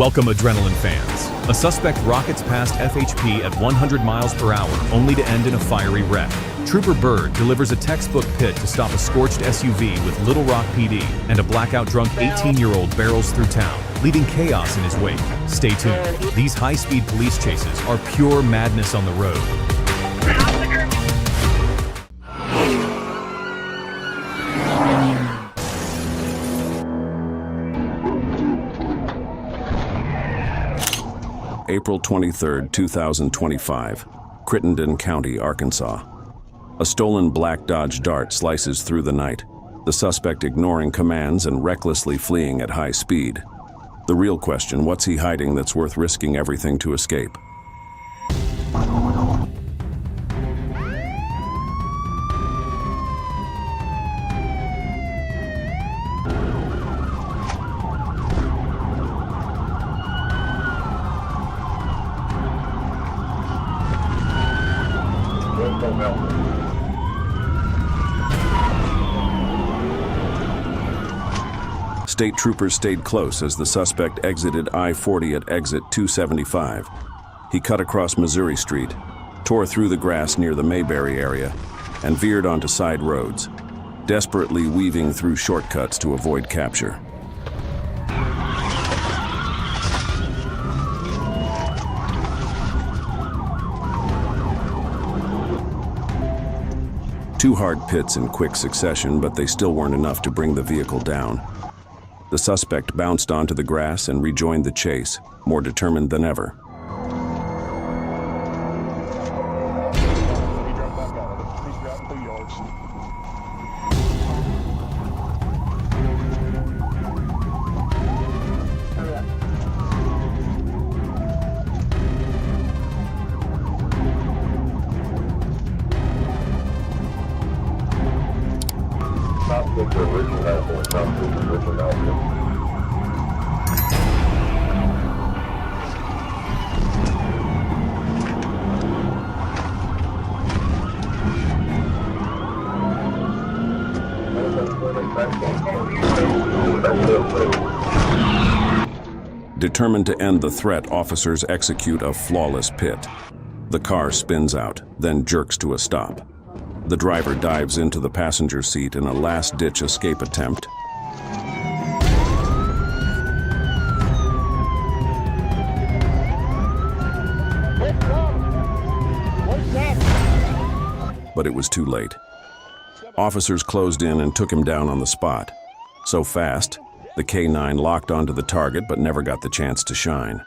Welcome, adrenaline fans. A suspect rockets past FHP at 100 miles per hour, only to end in a fiery wreck. Trooper Bird delivers a textbook pit to stop a scorched SUV with Little Rock PD, and a blackout drunk 18-year-old barrels through town, leaving chaos in his wake. Stay tuned. These high-speed police chases are pure madness on the road. April 23, 2025, Crittenden County, Arkansas. A stolen black Dodge Dart slices through the night, the suspect ignoring commands and recklessly fleeing at high speed. The real question, what's he hiding that's worth risking everything to escape? State troopers stayed close as the suspect exited I-40 at exit 275. He cut across Missouri Street, tore through the grass near the Mayberry area, and veered onto side roads, desperately weaving through shortcuts to avoid capture. Two hard pits in quick succession, but they still weren't enough to bring the vehicle down. The suspect bounced onto the grass and rejoined the chase, more determined than ever. Determined to end the threat, officers execute a flawless pit. The car spins out, then jerks to a stop. The driver dives into the passenger seat in a last-ditch escape attempt. But it was too late. Officers closed in and took him down on the spot. So fast, the K-9 locked onto the target but never got the chance to shine.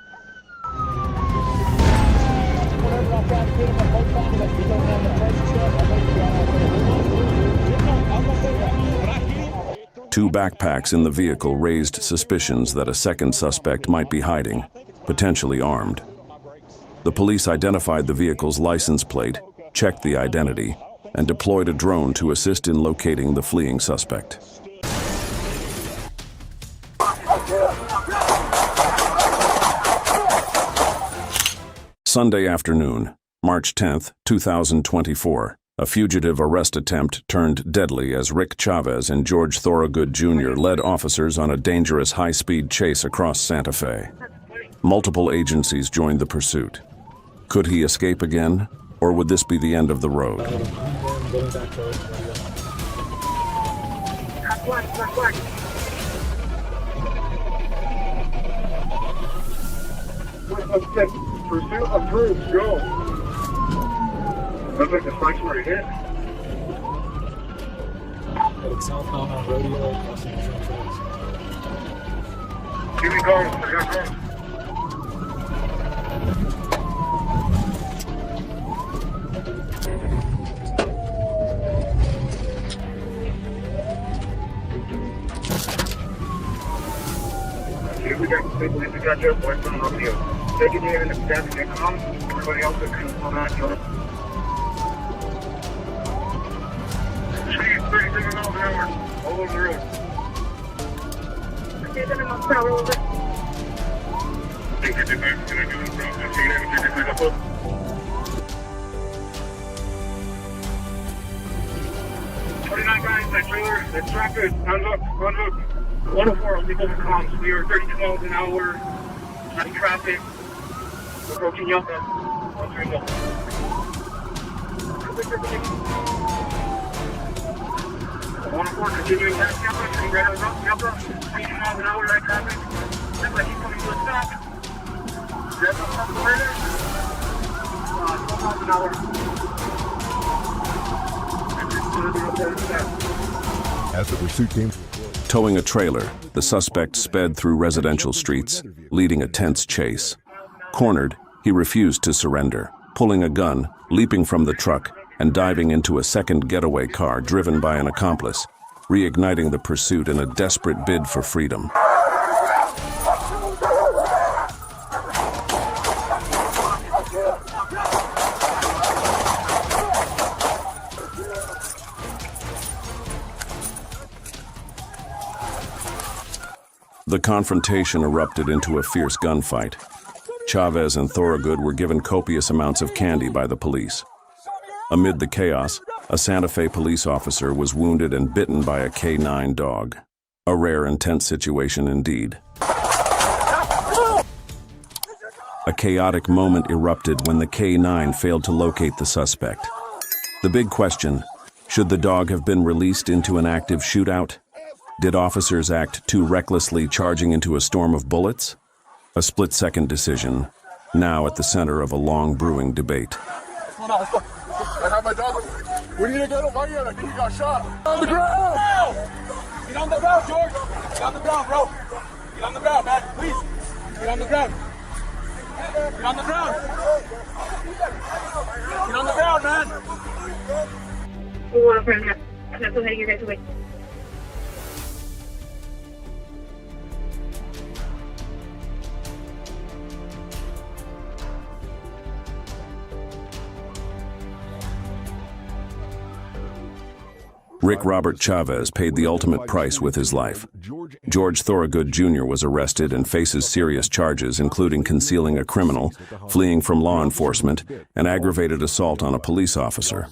Two backpacks in the vehicle raised suspicions that a second suspect might be hiding, potentially armed. The police identified the vehicle's license plate, checked the identity, and deployed a drone to assist in locating the fleeing suspect. Sunday afternoon, March 10, 2024, a fugitive arrest attempt turned deadly as Rick Chavez and George Thorogood Jr. led officers on a dangerous high-speed chase across Santa Fe. Multiple agencies joined the pursuit. Could he escape again, or would this be the end of the road? Pursuit approved, go. Looks like the spike's already hit. Headed southbound on Rodeo, crossing the Trunk Trails. Give me cars, I got cars. We got your boys on Rodeo. Take it in the passenger come. Everybody else is going to pull out your... Speed 36 miles an hour. All over the road. Okay, then I'm on power over. Take 55, can I do it from 15 and 55 up? Guys, that trailer, that tractor, unhook. 104, I'll take over comms. We are 32 miles an hour, Heavy traffic. Approaching Yucca. 130. On four, continuing past Yucca, turning right on Yucca. 80 miles an hour, right traffic. Looks like he's coming to a stop. That's a stop further. 12 miles an hour. As the pursuit came, Towing a trailer, the suspect sped through residential streets, leading a tense chase. Cornered, he refused to surrender, pulling a gun, leaping from the truck, and diving into a second getaway car driven by an accomplice, reigniting the pursuit in a desperate bid for freedom. The confrontation erupted into a fierce gunfight. Chavez and Thorogood were given copious amounts of candy by the police. Amid the chaos, a Santa Fe police officer was wounded and bitten by a K9 dog. A rare and tense situation indeed. A chaotic moment erupted when the K9 failed to locate the suspect. The big question, should the dog have been released into an active shootout? Did officers act too recklessly, charging into a storm of bullets? A split-second decision, now at the center of a long brewing debate. hold on, let's go. I have my dog. We need to get him. Why you? I think he got shot. On the ground! Get on the ground, George! Get on the ground, bro! Get on the ground, man, please! Get on the ground! Get on the ground! Get on the ground, man! We want to bring him. That's okay, you guys away. Rick Robert Chavez paid the ultimate price with his life. George Thorogood Jr. was arrested and faces serious charges, including concealing a criminal, fleeing from law enforcement, and aggravated assault on a police officer.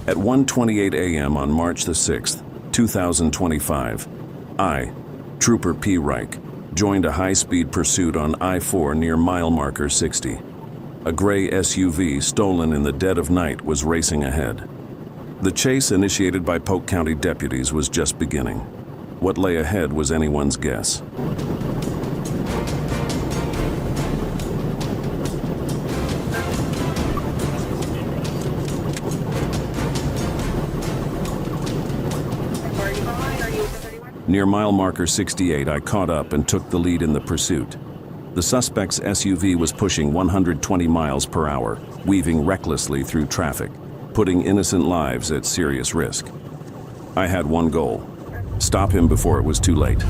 At 1:28 a.m. on March the 6th, 2025, I, Trooper P. Reich, joined a high-speed pursuit on I-4 near mile marker 60. A gray SUV stolen in the dead of night was racing ahead. The chase initiated by Polk County deputies was just beginning. What lay ahead was anyone's guess. Near mile marker 68, I caught up and took the lead in the pursuit. The suspect's SUV was pushing 120 miles per hour, weaving recklessly through traffic, putting innocent lives at serious risk. I had one goal: stop him before it was too late.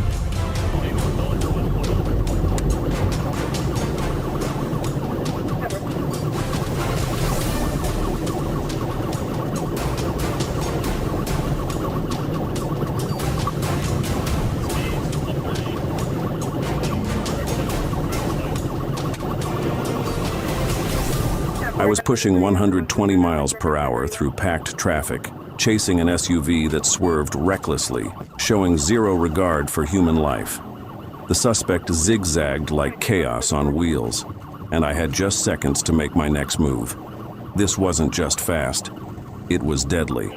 I was pushing 120 miles per hour through packed traffic, chasing an SUV that swerved recklessly, showing zero regard for human life. The suspect zigzagged like chaos on wheels, and I had just seconds to make my next move. This wasn't just fast, it was deadly.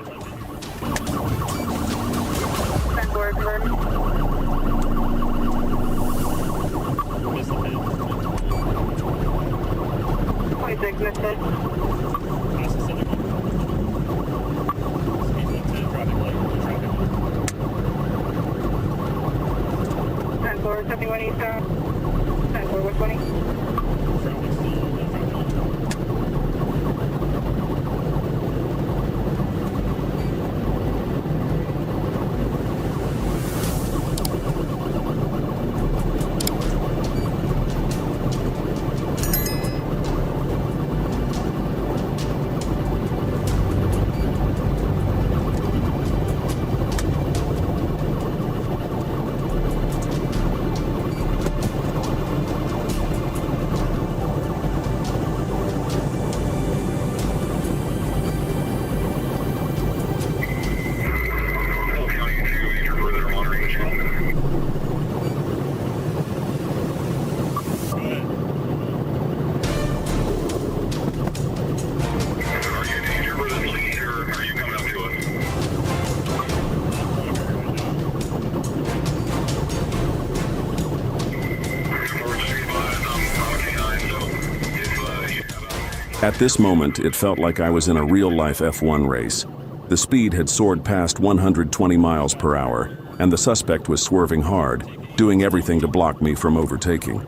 At this moment, it felt like I was in a real-life F1 race. The speed had soared past 120 miles per hour, and the suspect was swerving hard, doing everything to block me from overtaking.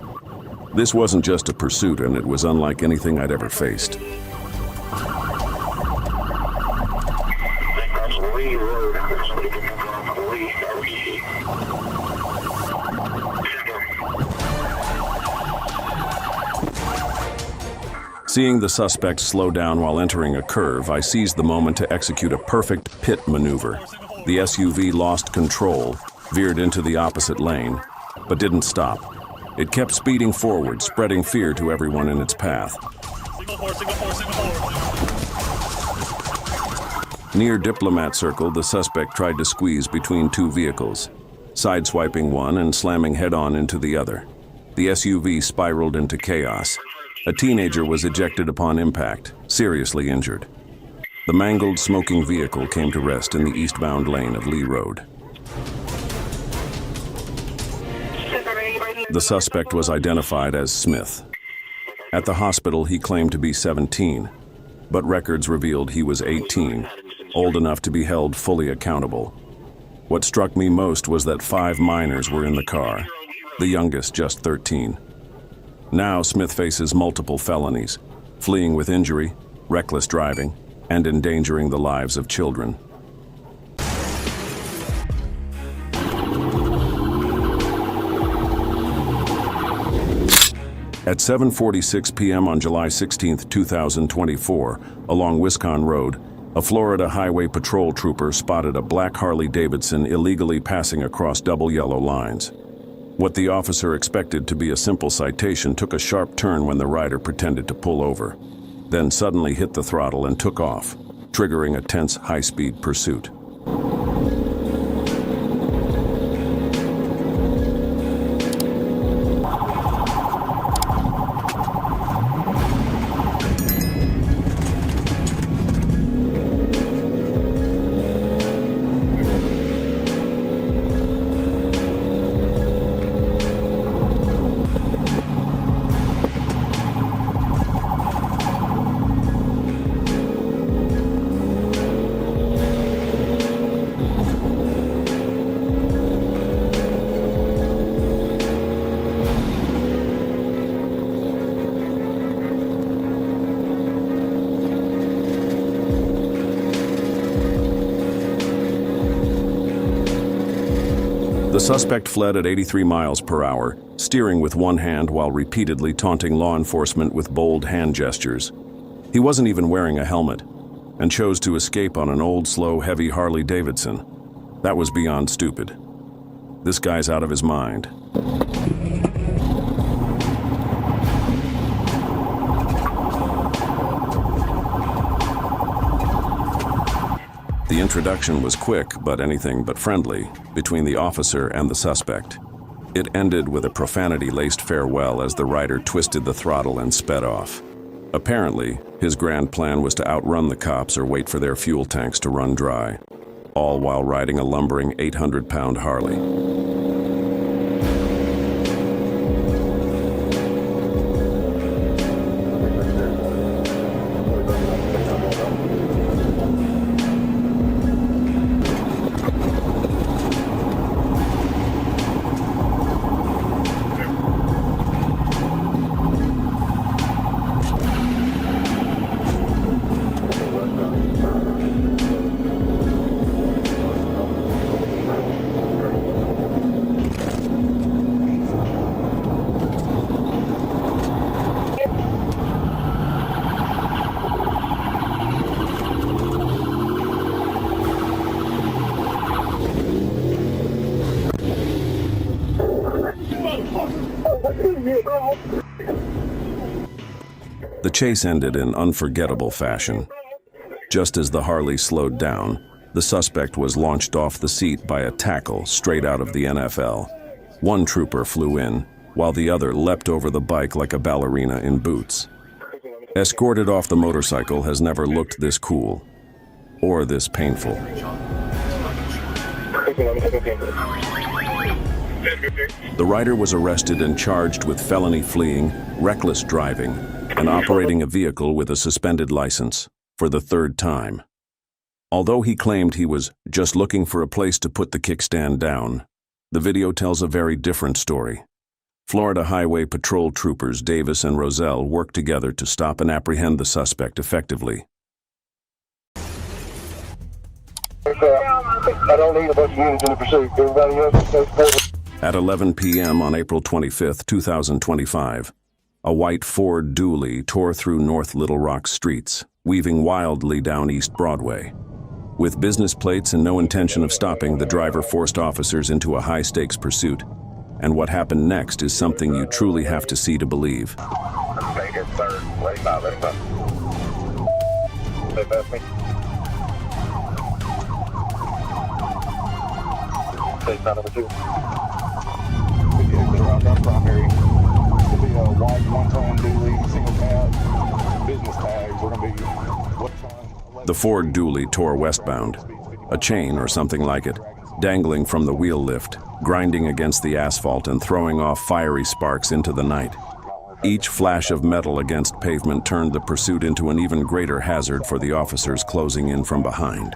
This wasn't just a pursuit, and it was unlike anything I'd ever faced. Seeing the suspect slow down while entering a curve, I seized the moment to execute a perfect pit maneuver. The SUV lost control, veered into the opposite lane, but didn't stop. It kept speeding forward, spreading fear to everyone in its path. Near Diplomat Circle, the suspect tried to squeeze between two vehicles, sideswiping one and slamming head-on into the other. The SUV spiraled into chaos. A teenager was ejected upon impact, seriously injured. The mangled, smoking vehicle came to rest in the eastbound lane of Lee Road. The suspect was identified as Smith. At the hospital, he claimed to be 17, but records revealed he was 18, old enough to be held fully accountable. What struck me most was that 5 minors were in the car, the youngest just 13. Now Smith faces multiple felonies, fleeing with injury, reckless driving, and endangering the lives of children. At 7:46 p.m. on July 16, 2024, along Wisconsin Road, a Florida Highway Patrol trooper spotted a black Harley-Davidson illegally passing across double yellow lines. What the officer expected to be a simple citation took a sharp turn when the rider pretended to pull over, then suddenly hit the throttle and took off, triggering a tense, high-speed pursuit. The suspect fled at 83 miles per hour, steering with one hand while repeatedly taunting law enforcement with bold hand gestures. He wasn't even wearing a helmet, and chose to escape on an old, slow, heavy Harley-Davidson. That was beyond stupid. This guy's out of his mind. The introduction was quick, but anything but friendly, between the officer and the suspect. It ended with a profanity-laced farewell as the rider twisted the throttle and sped off. Apparently, his grand plan was to outrun the cops or wait for their fuel tanks to run dry, all while riding a lumbering 800-pound Harley. The chase ended in unforgettable fashion. Just as the Harley slowed down, the suspect was launched off the seat by a tackle straight out of the NFL. One trooper flew in, while the other leapt over the bike like a ballerina in boots. Escorted off the motorcycle has never looked this cool, or this painful. The rider was arrested and charged with felony fleeing, reckless driving, and operating a vehicle with a suspended license for the third time. Although he claimed he was just looking for a place to put the kickstand down, the video tells a very different story. Florida Highway Patrol troopers Davis and Roselle worked together to stop and apprehend the suspect effectively. I don't need a bunch of units in the pursuit. Everybody else stays forward. At 11 p.m. on April 25, 2025, a white Ford dually tore through North Little Rock streets, weaving wildly down East Broadway. With business plates and no intention of stopping, the driver forced officers into a high-stakes pursuit. And what happened next is something you truly have to see to believe. Stay here, sir. Let him out, let him out. Stay past me. Stay sign number 2. Primary. It'll be a white one-ton dually, single cab, business tags. We're going to be what? The Ford dually tore westbound, a chain or something like it, dangling from the wheel lift, grinding against the asphalt and throwing off fiery sparks into the night. Each flash of metal against pavement turned the pursuit into an even greater hazard for the officers closing in from behind.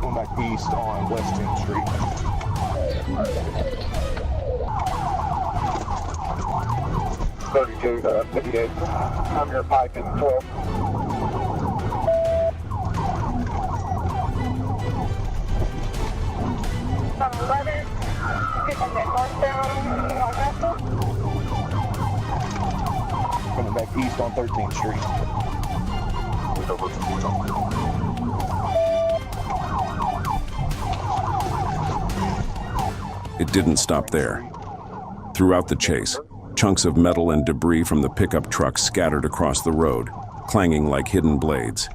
Going back east on West 10th Street. 32, 58. I'm your pipe in 12. Coming back east on 13th Street. It didn't stop there. Throughout the chase, chunks of metal and debris from the pickup truck scattered across the road, clanging like hidden blades.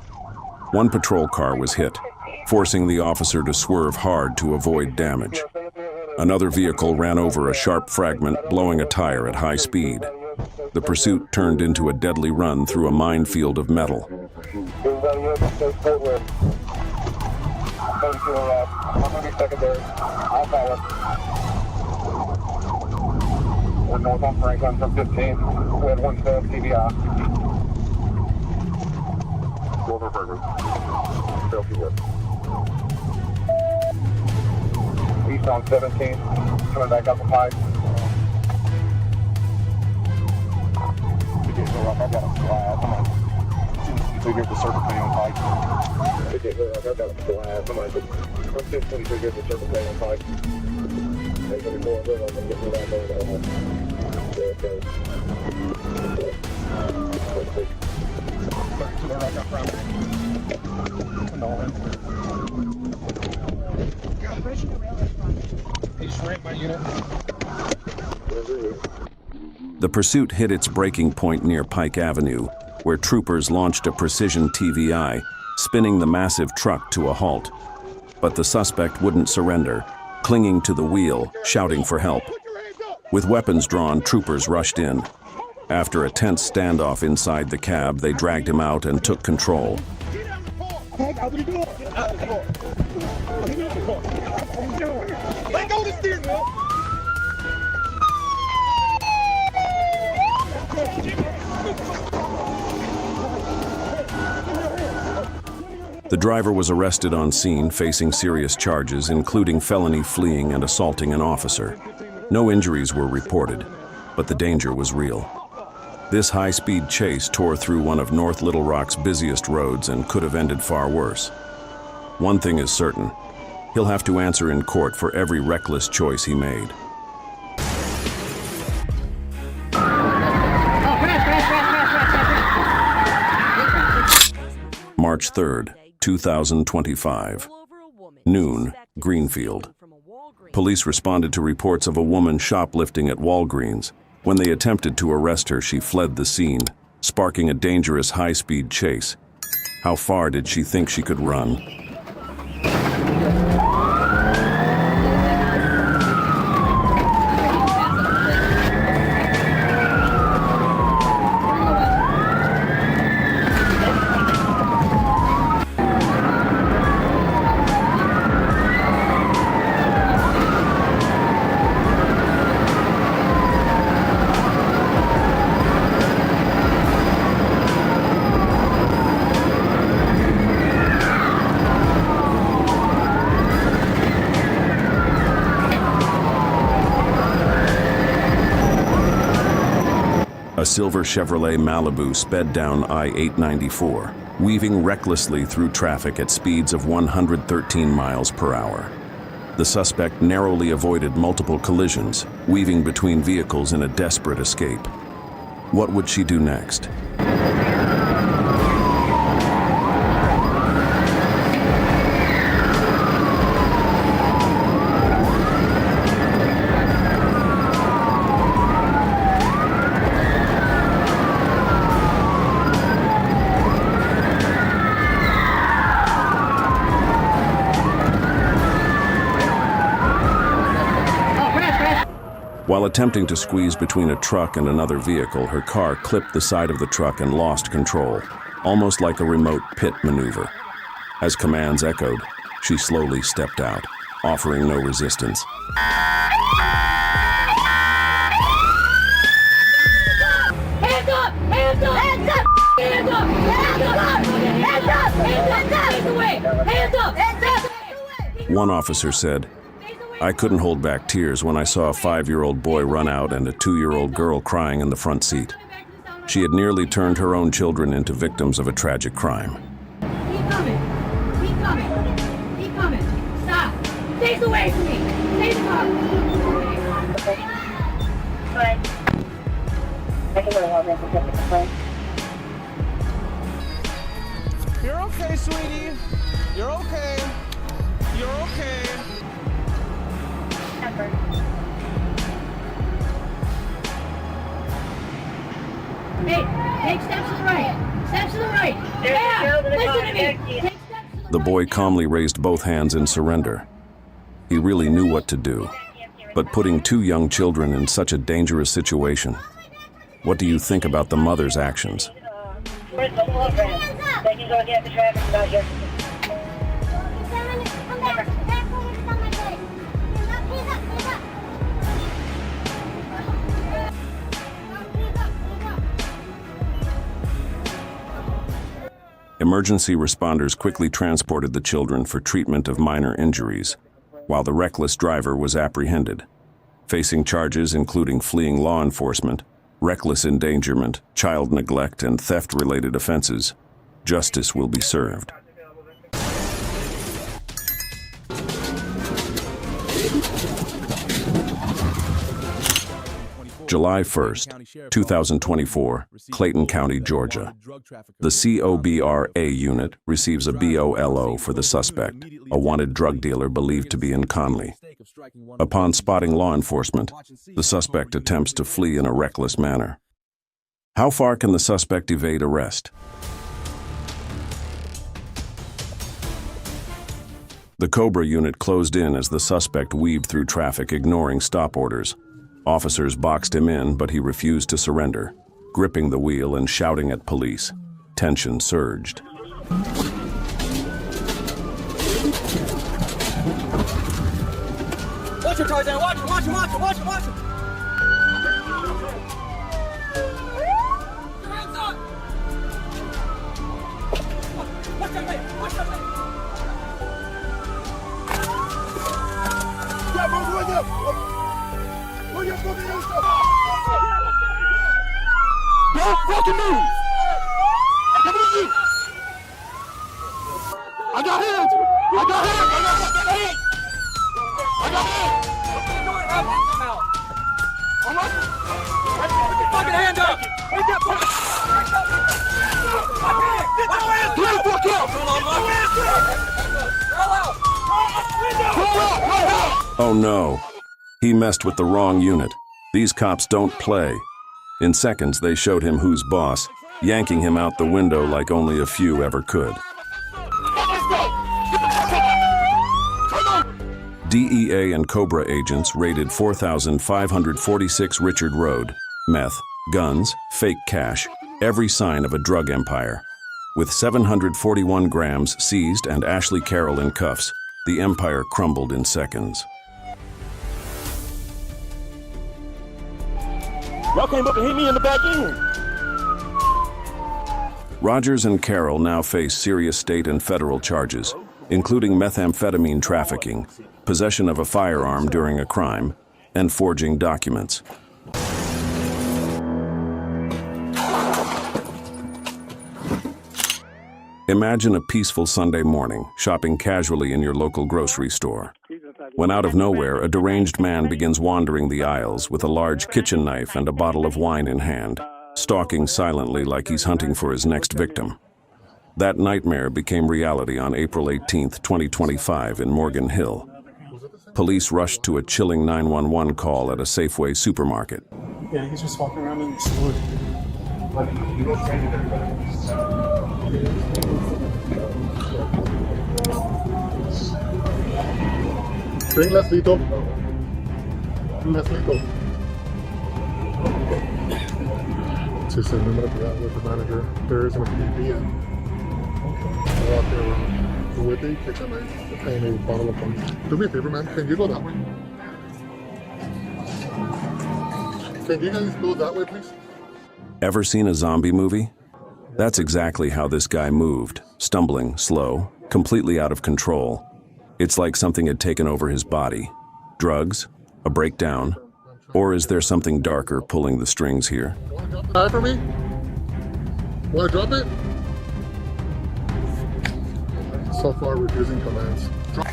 One patrol car was hit, forcing the officer to swerve hard to avoid damage. Another vehicle ran over a sharp fragment, blowing a tire at high speed. The pursuit turned into a deadly run through a minefield of metal. Everybody else stays forward. 32 left. I'm going to be secondary. I'll follow. We're north on Franklin from 15. We had 1 sub TBI. Silver Burger. Selfie Wood. East on 17. Coming back up the pipe. I got a slab. Come on. Figure the circle pay on pipe. I got a slab. Come on. I'm 15 figure the circle pay on pipe. There's going to be more of it. I'm going to get rid of that. Okay. He shrank my unit. The pursuit hit its breaking point near Pike Avenue, where troopers launched a precision TVI, spinning the massive truck to a halt. But the suspect wouldn't surrender, clinging to the wheel, shouting for help. With weapons drawn, troopers rushed in. After a tense standoff inside the cab, they dragged him out and took control. Let go of the steering wheel! The driver was arrested on scene, facing serious charges, including felony fleeing and assaulting an officer. No injuries were reported, but the danger was real. This high-speed chase tore through one of North Little Rock's busiest roads and could have ended far worse. One thing is certain: he'll have to answer in court for every reckless choice he made. March 3rd, 2025. Noon, Greenfield. Police responded to reports of a woman shoplifting at Walgreens. When they attempted to arrest her, she fled the scene, sparking a dangerous high-speed chase. How far did she think she could run? A silver Chevrolet Malibu sped down I-894, weaving recklessly through traffic at speeds of 113 miles per hour. The suspect narrowly avoided multiple collisions, weaving between vehicles in a desperate escape. What would she do next? While attempting to squeeze between a truck and another vehicle, her car clipped the side of the truck and lost control, almost like a remote pit maneuver. As commands echoed, she slowly stepped out, offering no resistance. Hands up! Hands up! Hands up! Hands up! Hands up! Hands up! Hands away! Hands up! Hands up! One officer said, "I couldn't hold back tears when I saw a 5-year-old boy run out and a 2-year-old girl crying in the front seat. She had nearly turned her own children into victims of a tragic crime." Keep coming! Keep coming! Keep coming! Stop! Face away from me! Face up! But I can go to Walgreens and pick up the phone. You're okay, sweetie. You're okay. You're okay. Number. Hey, take steps to the right. Steps to the right. There's a girl to the Listen to car, me. back to you. Take steps to the The right. boy calmly raised both hands in surrender. He really knew what to do, but putting 2 young children in such a dangerous situation. What do you think about the mother's actions? Where's the Walgreens? They can go get the traffic about here. Emergency responders quickly transported the children for treatment of minor injuries, while the reckless driver was apprehended, facing charges including fleeing law enforcement, reckless endangerment, child neglect, and theft-related offenses. Justice will be served. July 1st, 2024, Clayton County, Georgia. The COBRA unit receives a BOLO for the suspect, a wanted drug dealer believed to be in Conley. Upon spotting law enforcement, the suspect attempts to flee in a reckless manner. How far can the suspect evade arrest? The Cobra unit closed in as the suspect weaved through traffic, ignoring stop orders. Officers boxed him in, but he refused to surrender, gripping the wheel and shouting at police. Tension surged. Watch him, Tarzan. Watch him, watch him, watch him, watch him, watch him. Hands up. Watch that man. Watch that man. Yeah, move with him. Look at fucking yourself. Don't fucking move. Come on, you. I got hands. I got hands. I got fucking hands. I got hands. I'm not. Put your fucking hand up. Put your fucking Get the fuck up. Oh no, he messed with the wrong unit. These cops don't play. In seconds, they showed him who's boss, yanking him out the window like only a few ever could. DEA and Cobra agents raided 4,546 Richard Road. Meth, guns, fake cash, every sign of a drug empire. With 741 grams seized and Ashley Carroll in cuffs, the empire crumbled in seconds. Y'all came up and hit me in the back end. Rogers and Carroll now face serious state and federal charges, including methamphetamine trafficking, possession of a firearm during a crime, and forging documents. Imagine a peaceful Sunday morning, shopping casually in your local grocery store. When out of nowhere, a deranged man begins wandering the aisles with a large kitchen knife and a bottle of wine in hand, stalking silently like he's hunting for his next victim. That nightmare became reality on April 18, 2025 in Morgan Hill. Police rushed to a chilling 911 call at a Safeway supermarket. Yeah, he's just walking around in the store. Bring Leslito. Leslito. Sí, se número with the manager. There isn't a PDP and go out there around with the kitchen knife and a bottle of wine. Do me a favor, man. Can you go that way? Can you guys go that way, please? Ever seen a zombie movie? That's exactly how this guy moved, stumbling, slow, completely out of control. It's like something had taken over his body. Drugs? A breakdown? Or is there something darker pulling the strings here? Want to drop the knife for me? Want to drop it? So far, refusing commands. Drop.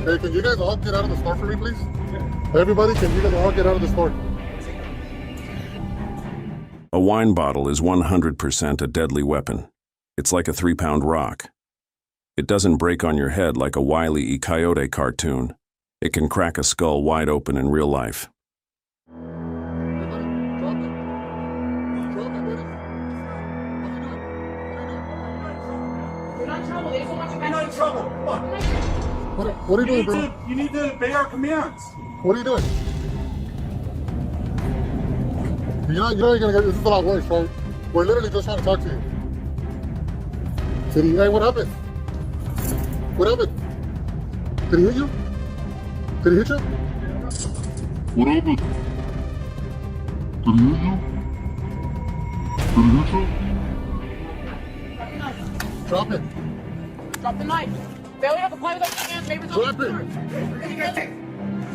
Hey, can you guys all get out of the store for me, please? Everybody, can you guys all get out of the store? A wine bottle is 100% a deadly weapon. It's like a 3-pound rock. It doesn't break on your head like a Wile E. Coyote cartoon. It can crack a skull wide open in real life. What are you doing, bro? You need to obey our commands. What are you doing? You're gonna get, this is a lot worse, right? We're literally just trying to talk to you. City, hey, what happened? What happened? Did he hit you? Did he hit you? What happened? Did he hit you? Did he hit you? Drop it. Drop the knife. Failure to comply with our commands may result Drop it.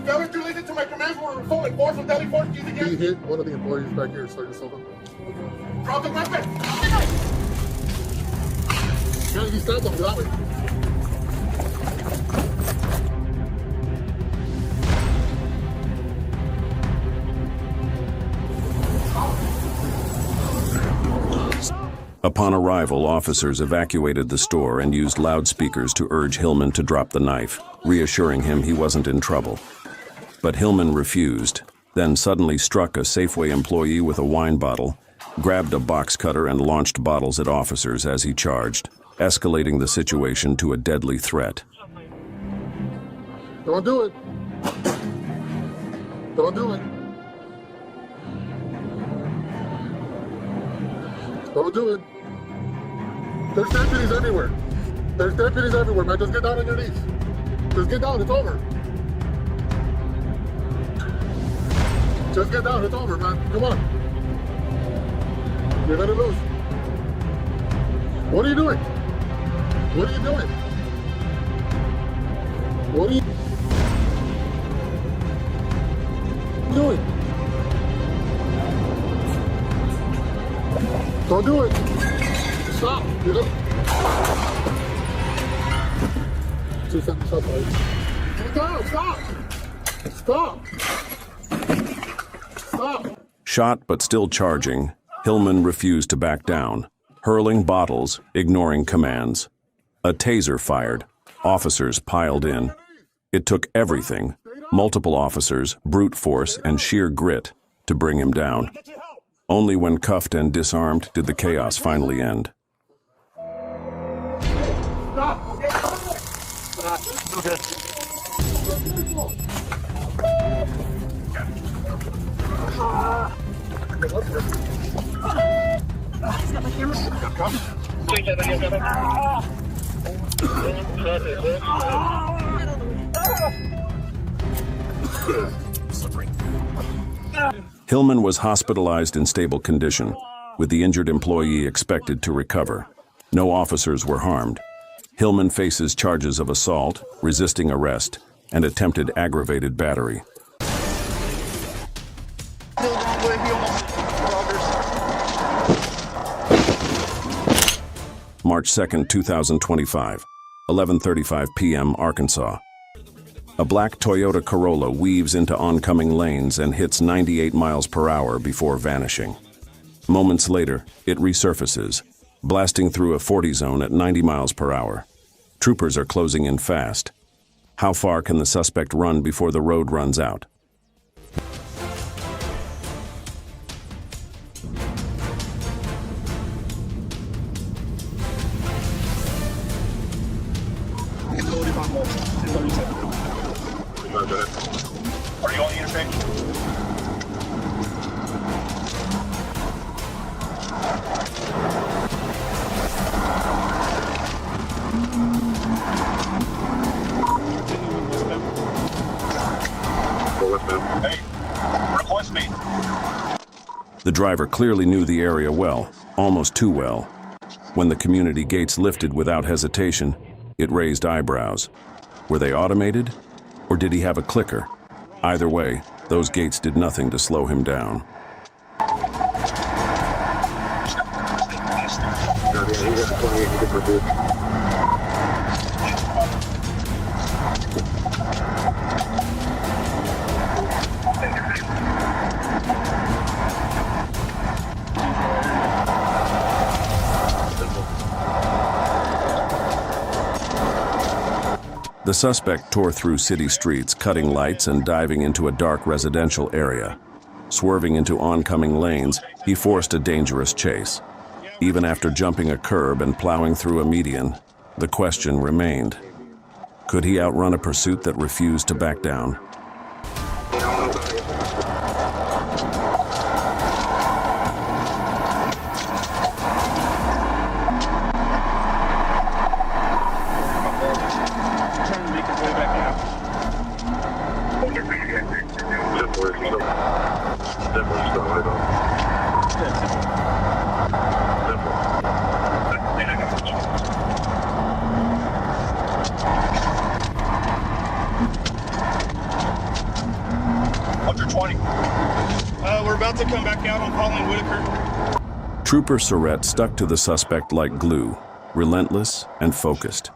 Failure to listen to my commands will result in force of deadly force used He against hit one of the employees back here, so you saw them. Drop the weapon. Yeah, he stabbed them, drop it. Upon arrival, officers evacuated the store and used loudspeakers to urge Hillman to drop the knife, reassuring him he wasn't in trouble. But Hillman refused, then suddenly struck a Safeway employee with a wine bottle, grabbed a box cutter and launched bottles at officers as he charged, escalating the situation to a deadly threat. Don't do it. Don't do it. Don't do it. There's deputies everywhere. There's deputies everywhere, man. Just get down on your knees. Just get down. It's over. Just get down. It's over, man. Come on. You're gonna lose. What are you doing? What are you doing? What are you doing? Don't do it. Stop. You're gonna... 2 seconds, stop, buddy. Get down. Stop. Stop. Stop. Shot but still charging, Hillman refused to back down, hurling bottles, ignoring commands. A taser fired. Officers piled in. It took everything, multiple officers, brute force, and sheer grit to bring him down. Only when cuffed and disarmed did the chaos finally end. Hillman was hospitalized in stable condition, with the injured employee expected to recover. No officers were harmed. Hillman faces charges of assault, resisting arrest, and attempted aggravated battery. March 2, 2025, 11:35 p.m. Arkansas. A black Toyota Corolla weaves into oncoming lanes and hits 98 miles per hour before vanishing. Moments later, it resurfaces, blasting through a 40 zone at 90 miles per hour. Troopers are closing in fast. How far can the suspect run before the road runs out? Are you on the intersection? Hey, request me. The driver clearly knew the area well, almost too well. When the community gates lifted without hesitation, it raised eyebrows. Were they automated? Or did he have a clicker? Either way, those gates did nothing to slow him down. The suspect tore through city streets, cutting lights and diving into a dark residential area. Swerving into oncoming lanes, he forced a dangerous chase. Even after jumping a curb and plowing through a median, the question remained. Could he outrun a pursuit that refused to back down? We're about to come back out on Pauline Whitaker. Trooper Surratt stuck to the suspect like glue, relentless and focused.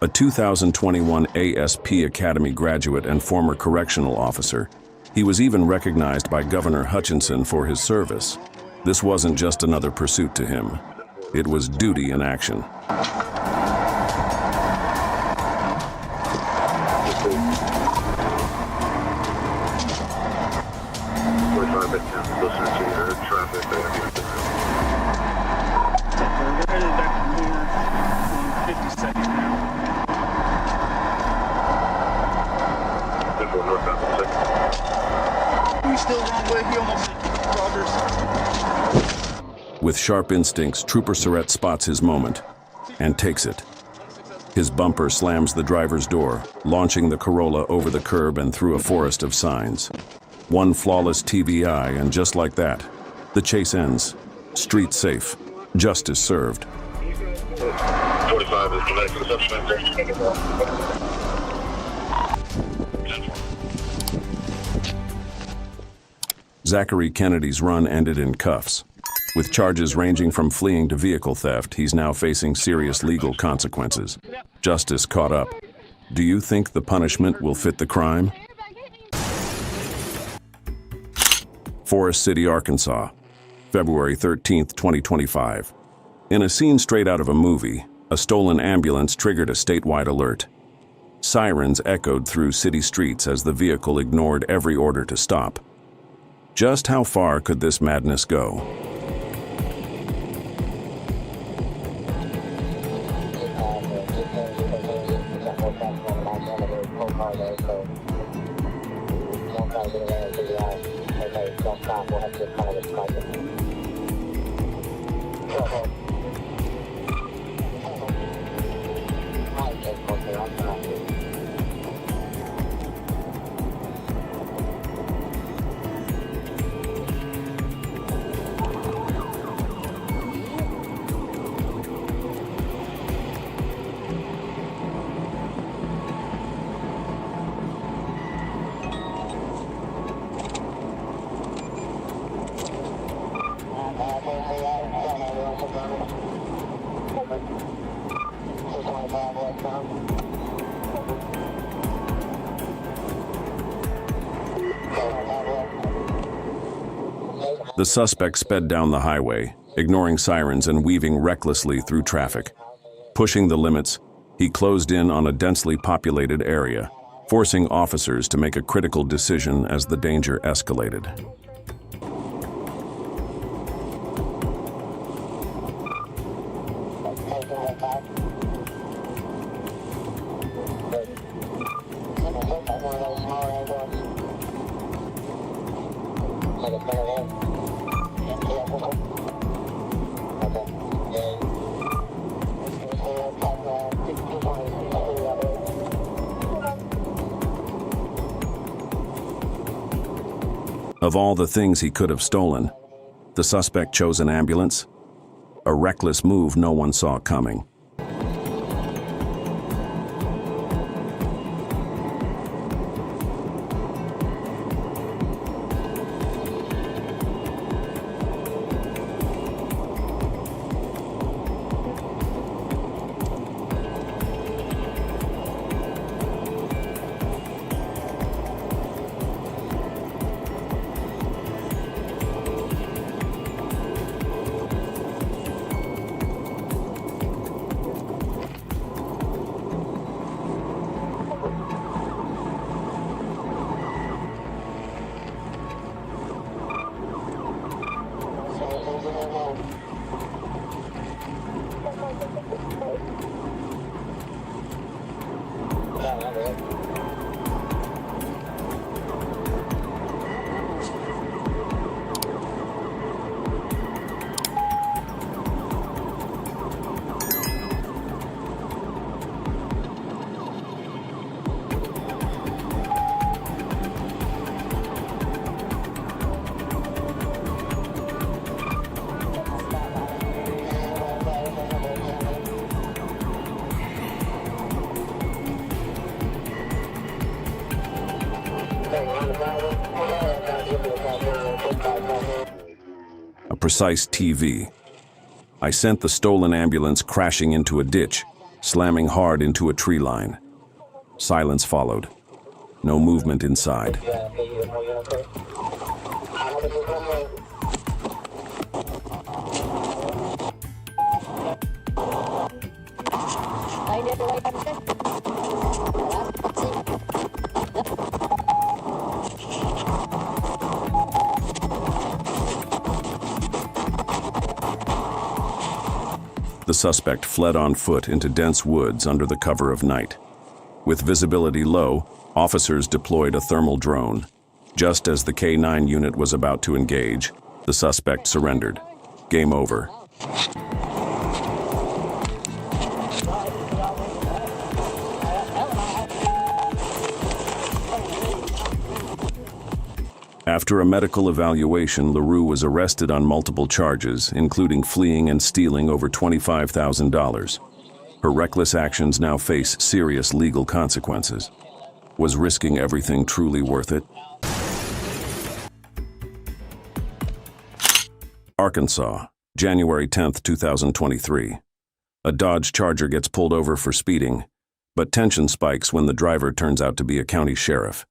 A 2021 ASP Academy graduate and former correctional officer, he was even recognized by Governor Hutchinson for his service. This wasn't just another pursuit to him. It was duty in action. With sharp instincts, Trooper Surratt spots his moment and takes it. His bumper slams the driver's door, launching the Corolla over the curb and through a forest of signs. One flawless TVI, and just like that, the chase ends. Street safe. Justice served. 45 is the next reception. Zachary Kennedy's run ended in cuffs. With charges ranging from fleeing to vehicle theft, he's now facing serious legal consequences. Justice caught up. Do you think the punishment will fit the crime? Forest City, Arkansas, February 13, 2025. In a scene straight out of a movie, a stolen ambulance triggered a statewide alert. Sirens echoed through city streets as the vehicle ignored every order to stop. Just how far could this madness go? The suspect sped down the highway, ignoring sirens and weaving recklessly through traffic. Pushing the limits, he closed in on a densely populated area, forcing officers to make a critical decision as the danger escalated. Of all the things he could have stolen, the suspect chose an ambulance, a reckless move no one saw coming. A precise TV. I sent the stolen ambulance crashing into a ditch, slamming hard into a tree line. Silence followed. No movement inside. The suspect fled on foot into dense woods under the cover of night. With visibility low, officers deployed a thermal drone. Just as the K-9 unit was about to engage, the suspect surrendered. Game over. After a medical evaluation, LaRue was arrested on multiple charges, including fleeing and stealing over $25,000. Her reckless actions now face serious legal consequences. Was risking everything truly worth it? Arkansas, January 10, 2023. A Dodge Charger gets pulled over for speeding, but tension spikes when the driver turns out to be a county sheriff.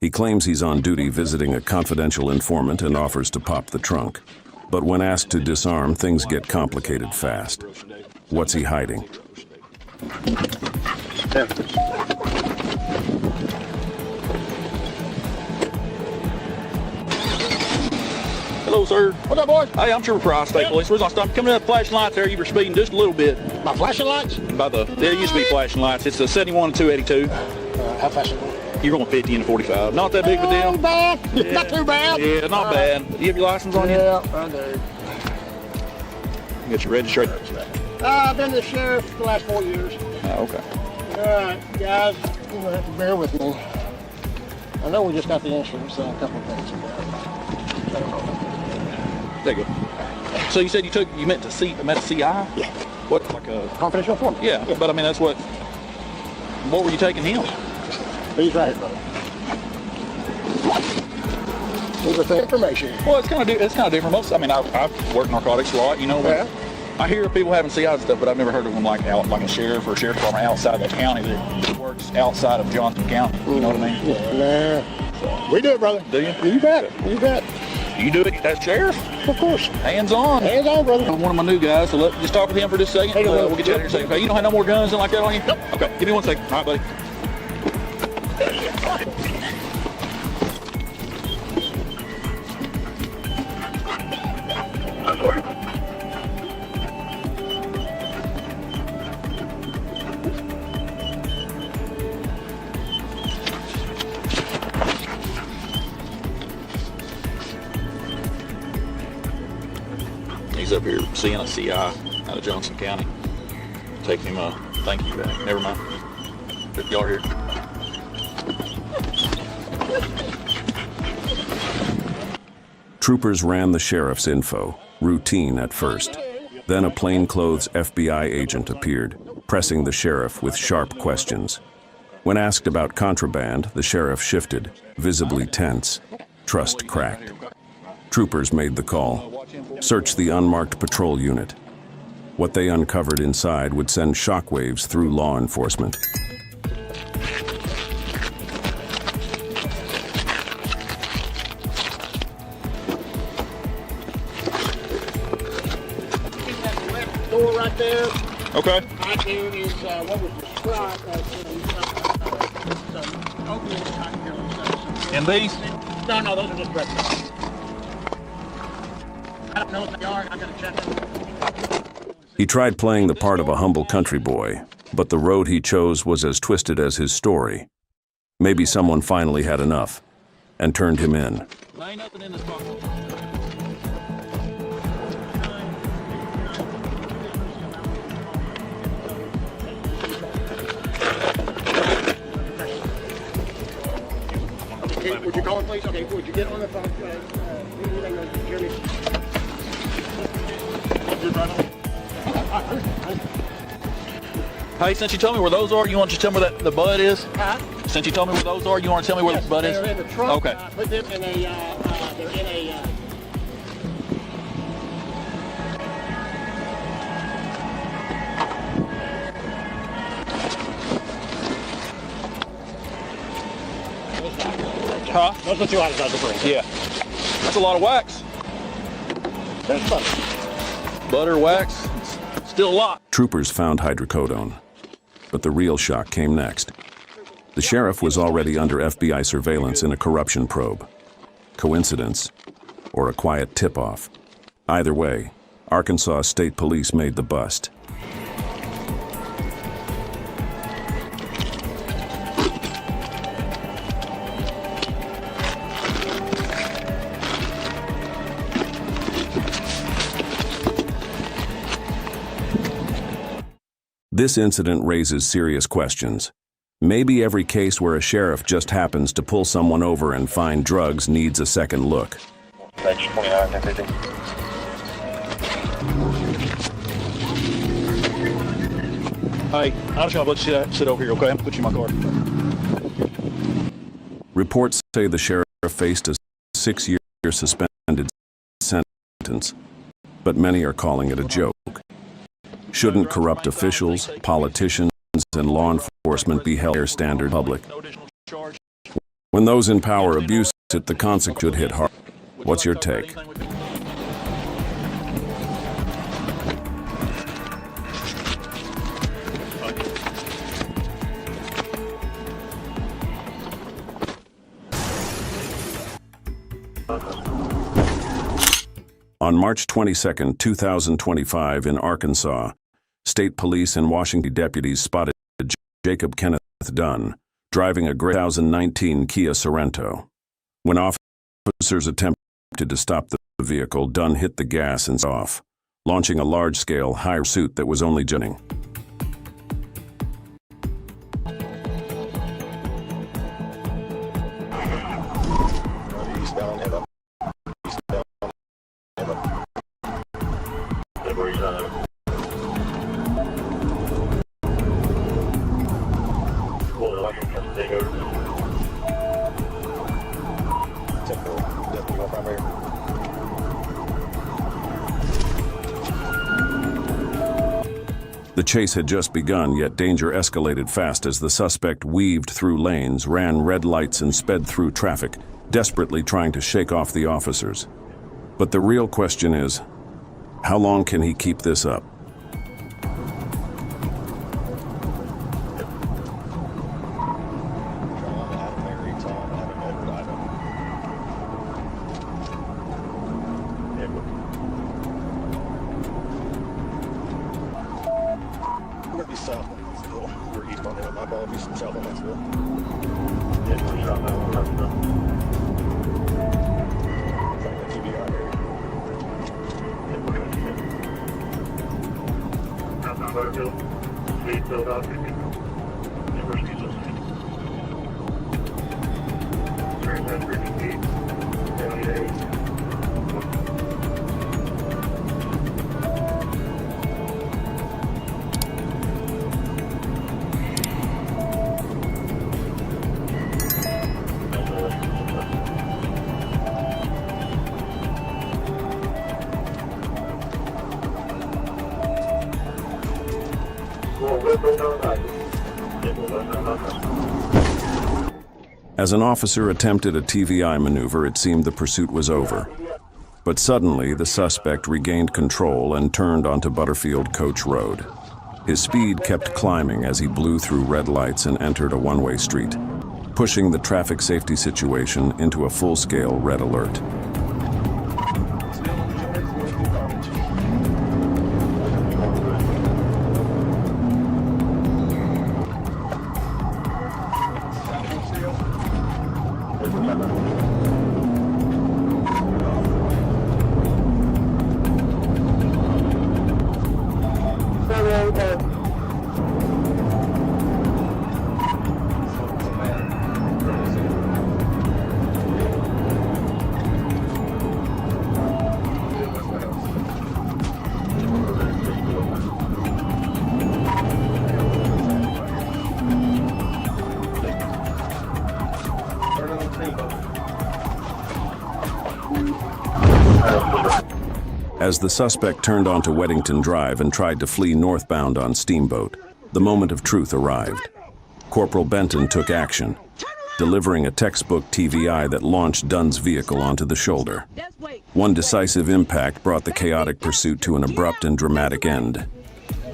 He claims he's on duty visiting a confidential informant and offers to pop the trunk. But when asked to disarm, things get complicated fast. What's he hiding? Hello, sir. What's up, boy? Hey, I'm Trooper Price, State Police. We're gonna stop coming up flashing lights there. You were speeding just a little bit. My flashing lights? There used to be flashing lights. It's a 71 and 282. How fast is it? You're going 50 and 45. Not that big of a deal. Not bad. Yeah. Not too bad. Yeah, not bad. Do you have your license on you? Yeah, I do. You got your registration? I've been the sheriff for the last 4 years. Oh, okay. All right, guys, you're going to have to bear with me. I know we just got the insurance a couple of days ago. There you go. So you said you met a CI? Yeah. What, like a... Confidential informant? Yeah, but I mean, that's what were you taking him? He's right here, brother. These are the information. Well, it's kind of different. I've worked narcotics a lot, you know. Yeah. I hear people having CI and stuff, but I've never heard of them like a sheriff or a sheriff department outside of the county that works outside of Johnson County. You know what I mean? Yeah. Nah. We do it, brother. Do you? You bet. You bet. You do it as sheriff? Of course. Hands on. Hands on, brother. I'm one of my new guys, so just talk with him for just a second. Hey, We'll get you out here in a second. Okay, you don't have no more guns and like that on you? Nope. Okay, give me 1 second. All right, buddy. He's up here seeing a CI out of Johnson County. Taking him a thank you back. Never mind. Y'all here. Troopers ran the sheriff's info, routine at first. Then a plainclothes FBI agent appeared, pressing the sheriff with sharp questions. When asked about contraband, the sheriff shifted, visibly tense. Trust cracked. Troopers made the call. Search the unmarked patrol unit. What they uncovered inside would send shockwaves through law enforcement. Door right there. Okay. Right there is what was described as opiate cocktail. And these? No, those are just breakfast. I don't know what they are. I gotta check them. He tried playing the part of a humble country boy, but the road he chose was as twisted as his story. Maybe someone finally had enough and turned him in. There ain't nothing in this pocket. Okay, would you call it, please? Okay, would you get on the phone? Hey, since you told me where those are, you want to just tell me where the bud is? Huh? Since you told me where those are, you want to tell me where the bud is? They're in the trunk. Okay. Put them in a, they're in a, Huh? those are 2 items I was bring. Yeah. That's a lot of wax. There's butter. Butter, wax, still a lot. Troopers found hydrocodone, but the real shock came next. The sheriff was already under FBI surveillance in a corruption probe. Coincidence or a quiet tip-off? Either way, Arkansas State Police made the bust. This incident raises serious questions. Maybe every case where a sheriff just happens to pull someone over and find drugs needs a second look. Page 29, 50. Hey, I'm just gonna let you sit over here, okay? I'm gonna put you in my car. Reports say the sheriff faced a 6-year suspended sentence, but many are calling it a joke. Shouldn't corrupt officials, politicians, and law enforcement be held to standard public? When those in power abuse it, the consequence should hit hard. What's your take? On March 22, 2025 in Arkansas, State Police and Washington deputies spotted Jacob Kenneth Dunn driving a gray 2019 Kia Sorento. When officers attempted to stop the vehicle, Dunn hit the gas and set off, launching a large-scale high pursuit that was only beginning. The chase had just begun, yet danger escalated fast as the suspect weaved through lanes, ran red lights, and sped through traffic, desperately trying to shake off the officers. But the real question is, how long can he keep this up? As an officer attempted a TVI maneuver, it seemed the pursuit was over. But suddenly, the suspect regained control and turned onto Butterfield Coach Road. His speed kept climbing as he blew through red lights and entered a one-way street, pushing the traffic safety situation into a full-scale red alert. As the suspect turned onto Weddington Drive and tried to flee northbound on Steamboat, the moment of truth arrived. Corporal Benton took action, delivering a textbook TVI that launched Dunn's vehicle onto the shoulder. One decisive impact brought the chaotic pursuit to an abrupt and dramatic end.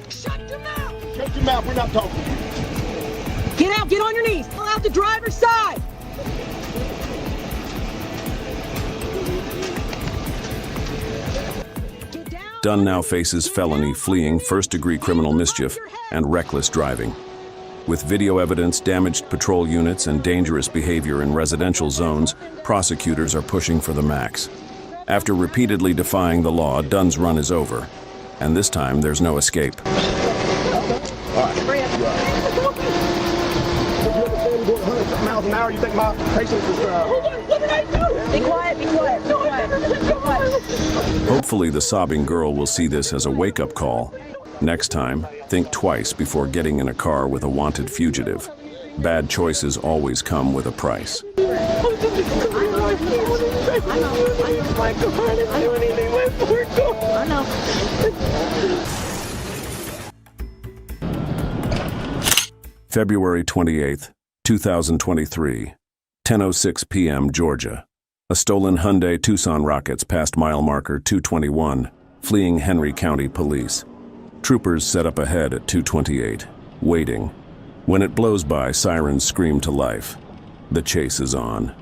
Shut your mouth! Shut your mouth, we're not talking. Get out, get on your knees. Pull out the driver's side. Dunn now faces felony, fleeing, first-degree criminal mischief, and reckless driving. With video evidence, damaged patrol units, and dangerous behavior in residential zones, prosecutors are pushing for the max. After repeatedly defying the law, Dunn's run is over. And this time, there's no escape. Miles an hour, you think my patience is... What did I do? Be quiet, be quiet, be quiet. Hopefully, the sobbing girl will see this as a wake-up call. Next time, think twice before getting in a car with a wanted fugitive. Bad choices always come with a price. February 28th, 2023, 10:06 p.m. Georgia. A stolen Hyundai Tucson rockets past mile marker 221, fleeing Henry County Police. Troopers set up ahead at 228, waiting. When it blows by, sirens scream to life. The chase is on.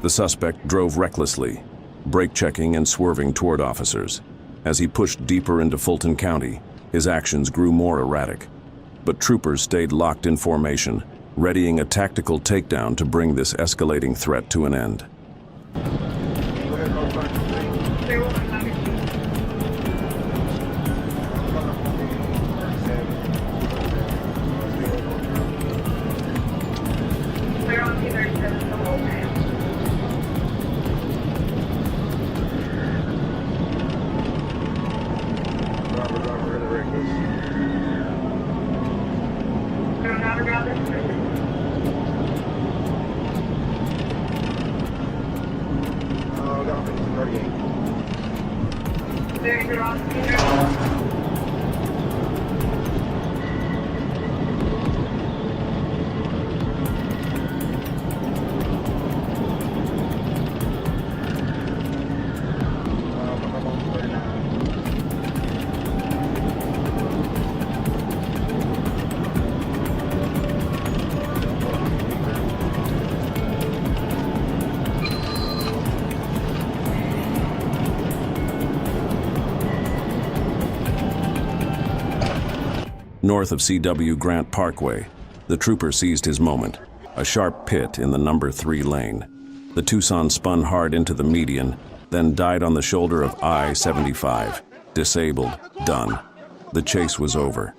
The suspect drove recklessly, brake checking and swerving toward officers. As he pushed deeper into Fulton County, his actions grew more erratic. But troopers stayed locked in formation, readying a tactical takedown to bring this escalating threat to an end. North of CW Grant Parkway, the trooper seized his moment, a sharp pit in the number 3 lane. The Tucson spun hard into the median, then died on the shoulder of I-75. Disabled, done. The chase was over.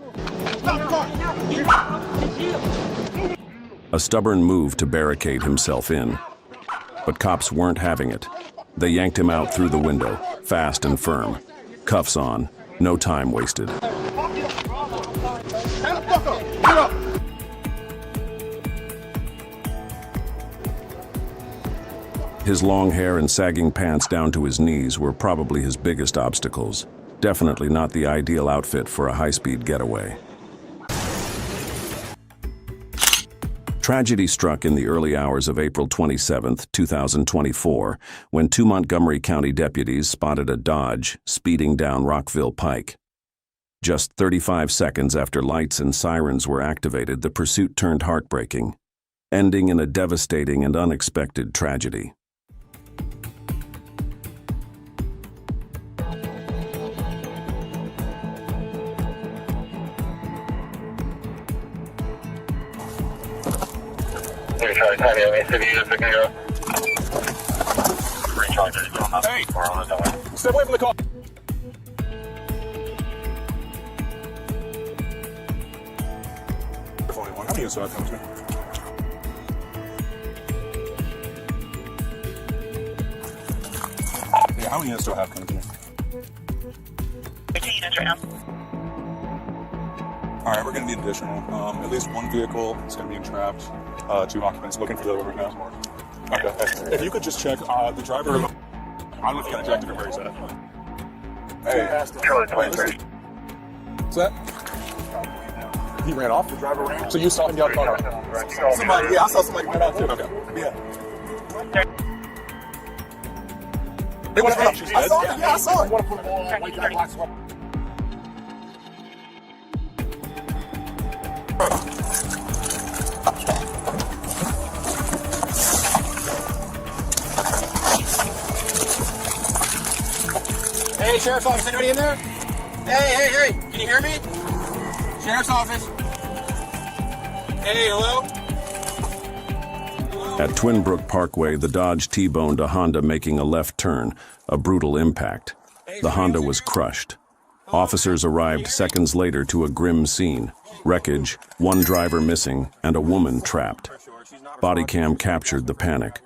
A stubborn move to barricade himself in. But cops weren't having it. They yanked him out through the window, fast and firm. Cuffs on, no time wasted. His long hair and sagging pants down to his knees were probably his biggest obstacles. Definitely not the ideal outfit for a high-speed getaway. Tragedy struck in the early hours of April 27, 2024, when 2 Montgomery County deputies spotted a Dodge speeding down Rockville Pike. Just 35 seconds after lights and sirens were activated, the pursuit turned heartbreaking, ending in a devastating and unexpected tragedy. Hey! Step away from the car! How many units do I have coming to me? Yeah, how many units do I have coming to me? 15 units right now. Alright, we're going to need additional. At least 1 vehicle is going to be entrapped. 2 occupants looking for the other right now. Okay. If you could just check the driver. I don't know if you got ejected or where he's at. Hey. What's that? He ran off? The driver ran? So you saw him get out of the car? Somebody, yeah, I saw somebody run out too. Okay. Yeah. Hey, what's up? I saw it. Yeah, I saw it. Hey, Sheriff's Office, anybody in there? Hey, can you hear me? Sheriff's Office. Hey, hello? At Twin Brook Parkway, the Dodge T-boned a Honda making a left turn, a brutal impact. The Honda was crushed. Officers arrived seconds later to a grim scene. Wreckage, 1 driver missing, and a woman trapped. Body cam captured the panic.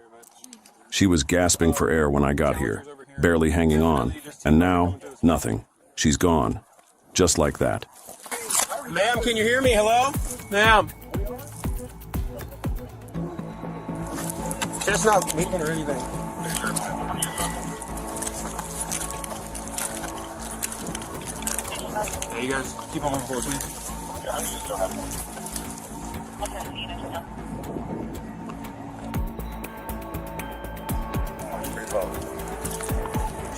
She was gasping for air when I got here, barely hanging on, and now, nothing. She's gone. Just like that. Ma'am, can you hear me? Hello? Ma'am. It's not moving or anything. Hey, you guys, keep on moving forward, please.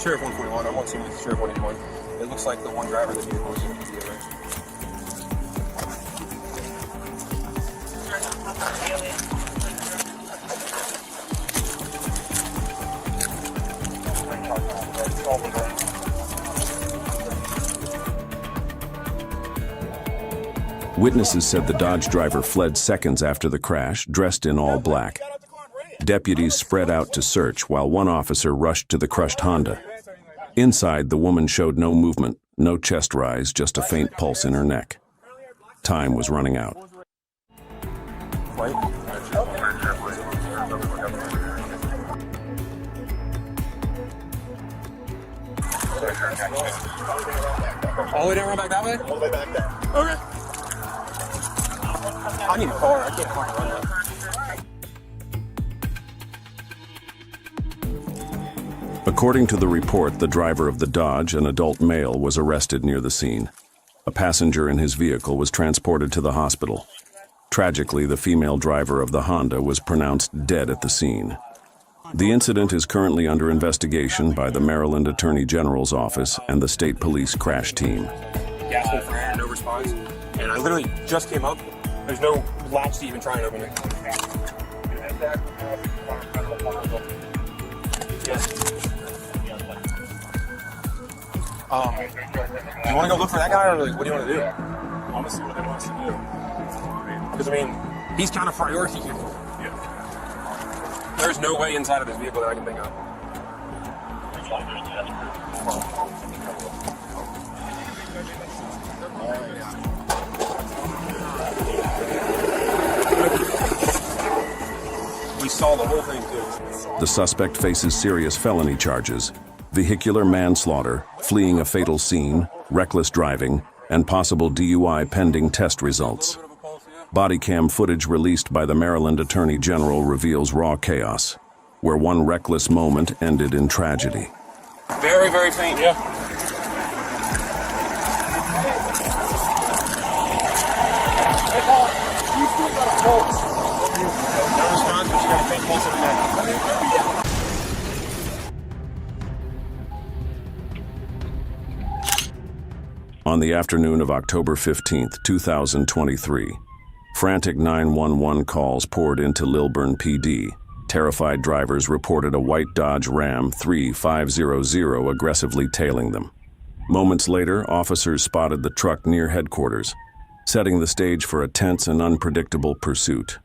Sheriff 141, I want to see with Sheriff 181. It looks like the 1 driver that you're going to be arrested. Witnesses said the Dodge driver fled seconds after the crash, dressed in all black. Deputies spread out to search while one officer rushed to the crushed Honda. Inside, the woman showed no movement, no chest rise, just a faint pulse in her neck. Time was running out. All the way down, run back that way? All the way back there. Okay. I need a car. I can't fucking run that. According to the report, the driver of the Dodge, an adult male, was arrested near the scene. A passenger in his vehicle was transported to the hospital. Tragically, the female driver of the Honda was pronounced dead at the scene. The incident is currently under investigation by the Maryland Attorney General's office and the state police crash team. Gasping for air, no response. And I literally just came up. There's no latch to even try and open it. Yes. Do you want to go look for that guy, or like, what do you want to do? I want to see what he wants to do. Because, I mean, he's kind of priority here. Yeah. There's no way inside of this vehicle that I can think of. We saw the whole thing, too. The suspect faces serious felony charges: vehicular manslaughter, fleeing a fatal scene, reckless driving, and possible DUI pending test results. Body cam footage released by the Maryland Attorney General reveals raw chaos, where one reckless moment ended in tragedy. Very, very faint, yeah. No response, but you got a faint pulse in the neck. On the afternoon of October 15, 2023, frantic 911 calls poured into Lilburn PD. Terrified drivers reported a white Dodge Ram 3500 aggressively tailing them. Moments later, officers spotted the truck near headquarters, setting the stage for a tense and unpredictable pursuit.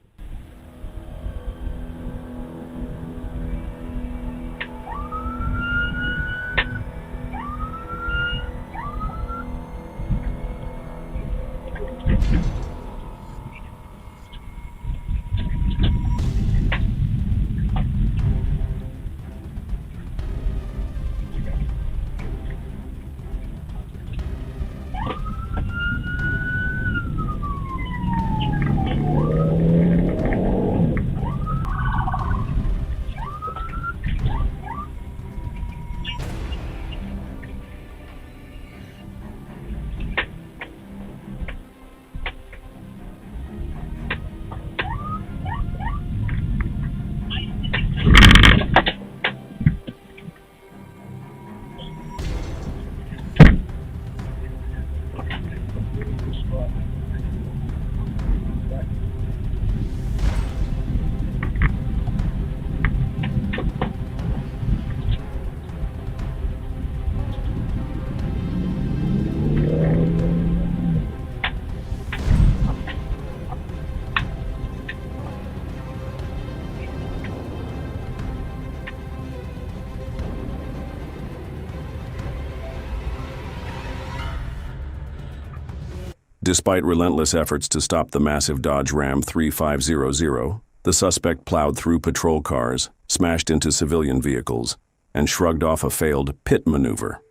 Despite relentless efforts to stop the massive Dodge Ram 3500, the suspect plowed through patrol cars, smashed into civilian vehicles, and shrugged off a failed pit maneuver.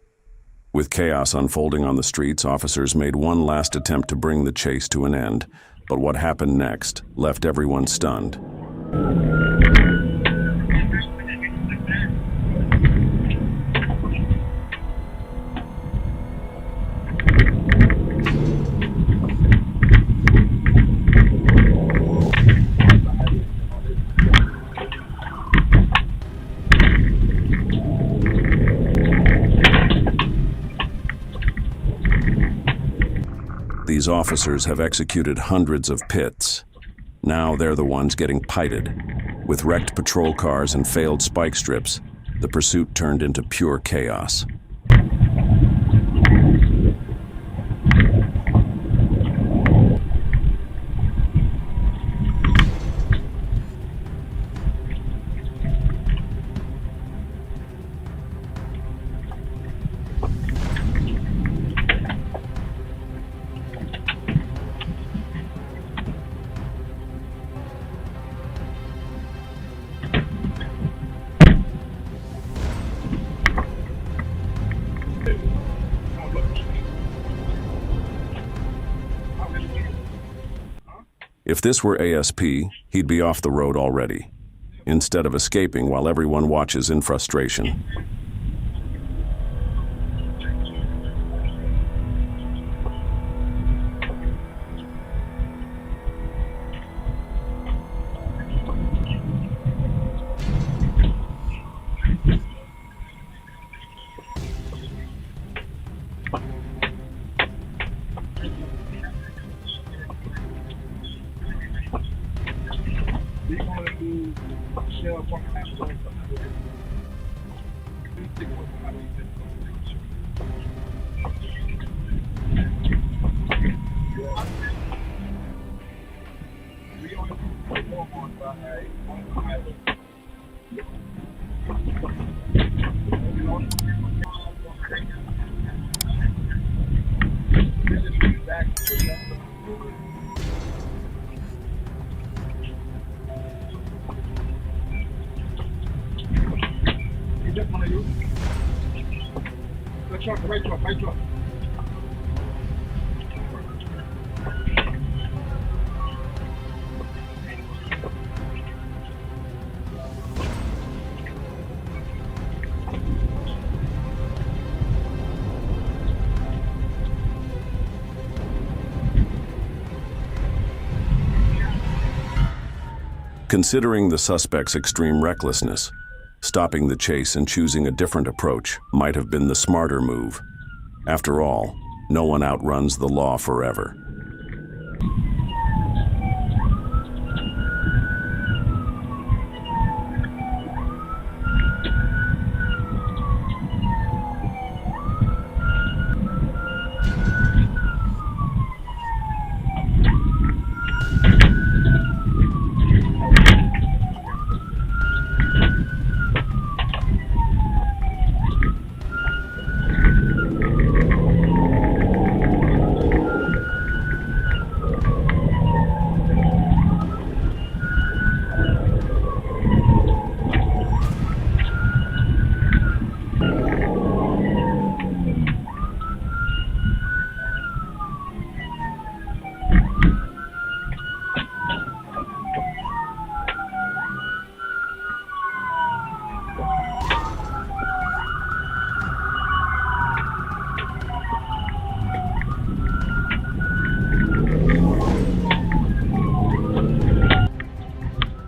With chaos unfolding on the streets, officers made one last attempt to bring the chase to an end, but what happened next left everyone stunned. These officers have executed hundreds of pits. Now they're the ones getting pited. With wrecked patrol cars and failed spike strips, the pursuit turned into pure chaos. If this were ASP, he'd be off the road already, instead of escaping while everyone watches in frustration. Right truck. Considering the suspect's extreme recklessness, stopping the chase and choosing a different approach might have been the smarter move. After all, no one outruns the law forever.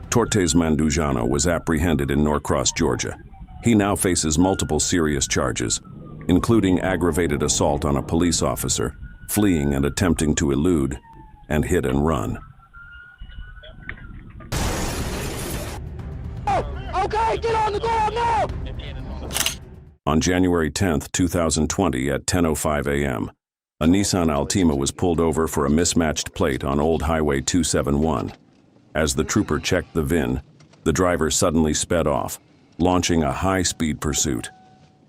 Tortes Mandujano was apprehended in Norcross, Georgia. He now faces multiple serious charges, including aggravated assault on a police officer, fleeing and attempting to elude, and hit and run. Okay, get on the ground now! On January 10, 2020 at 10:05 a.m., a Nissan Altima was pulled over for a mismatched plate on Old Highway 271. As the trooper checked the VIN, the driver suddenly sped off, launching a high-speed pursuit.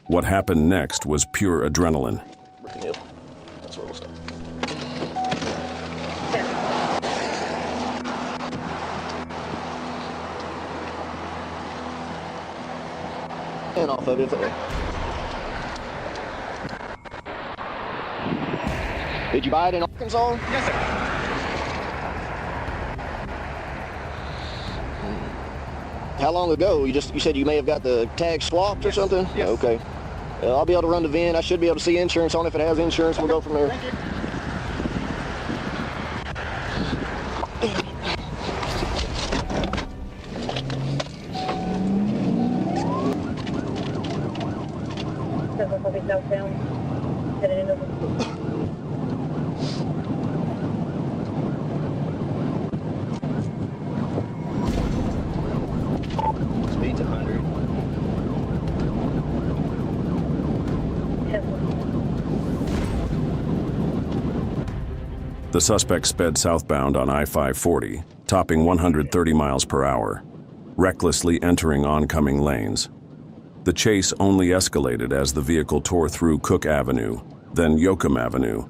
What happened next was pure adrenaline. That's where we'll stop. And off of it. Did you buy it in Arkansas? Yes, sir. How long ago? You said you may have got the tag swapped or something? Yes. Okay. I'll be able to run the VIN. I should be able to see insurance on it. If it has insurance, we'll go from there. Thank you. Speed's 100. The suspect sped southbound on I-540, topping 130 miles per hour, recklessly entering oncoming lanes. The chase only escalated as the vehicle tore through Cook Avenue, then Yoakum Avenue,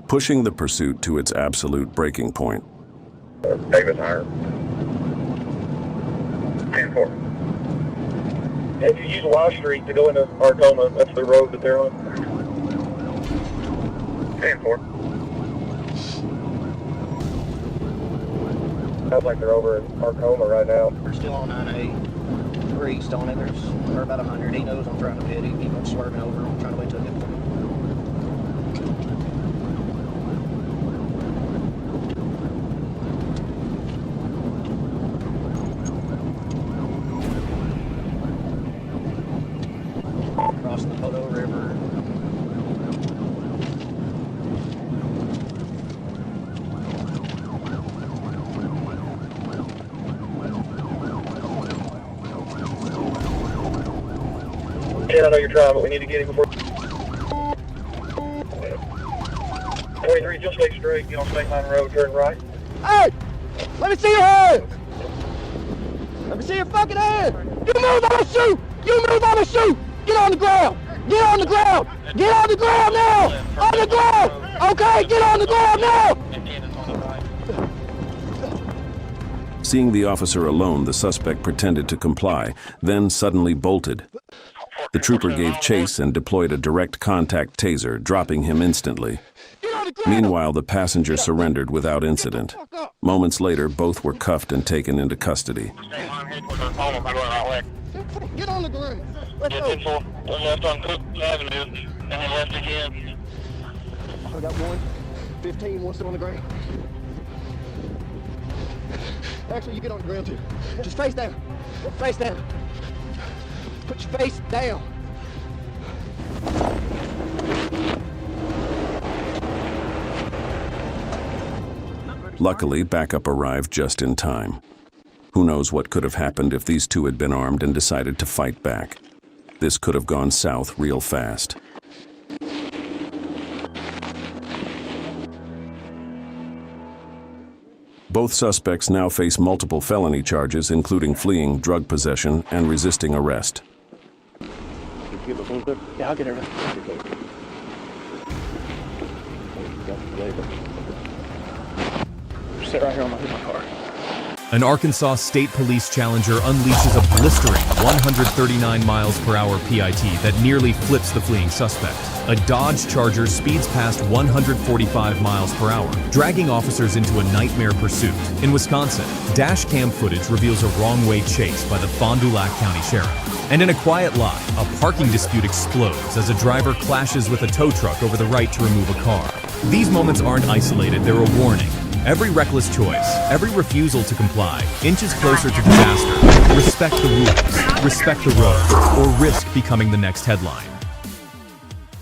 pushing the pursuit to its absolute breaking point. Davis higher. 10-4. If you use Wall Street to go into Arcoma, that's the road that they're on. 10-4. Sounds like they're over in Arcoma right now. We're still on 9A. We're east on it. We're about 100. He knows I'm trying to pit. He keeps on swerving over. I'm trying to wait till it gets to him. Across the Podo River. I know you're trying, but we need to get him before. 23, just stay straight, get on State Line Road, turn right. Hey! Let me see your head! Let me see your fucking head! You move, I'ma shoot! You move, I'ma shoot! Get on the ground! Get on the ground! Get on the ground now! On the ground! Okay, get on the ground now! Seeing the officer alone, the suspect pretended to comply, then suddenly bolted. The trooper gave chase and deployed a direct contact taser, dropping him instantly. Meanwhile, the passenger surrendered without incident. Moments later, both were cuffed and taken into custody. Get on the ground. Let's go. Left on Cook Avenue, and then left again. I got 1, 15, one still on the ground. Actually, you get on the ground too. Just face down. Face down. Put your face down. Luckily, backup arrived just in time. Who knows what could have happened if these two had been armed and decided to fight back. This could have gone south real fast. Both suspects now face multiple felony charges, including fleeing, drug possession, and resisting arrest. Yeah, I'll get her. Sit right here on my car. An Arkansas State Police Challenger unleashes a blistering 139 miles per hour PIT that nearly flips the fleeing suspect. A Dodge Charger speeds past 145 miles per hour, dragging officers into a nightmare pursuit. In Wisconsin, Dashcam footage reveals a wrong-way chase by the Fond du Lac County Sheriff. And in a quiet lot, a parking dispute explodes as a driver clashes with a tow truck over the right to remove a car. These moments aren't isolated, they're a warning. Every reckless choice, every refusal to comply, inches closer to disaster. Respect the rules, respect the road, or risk becoming the next headline.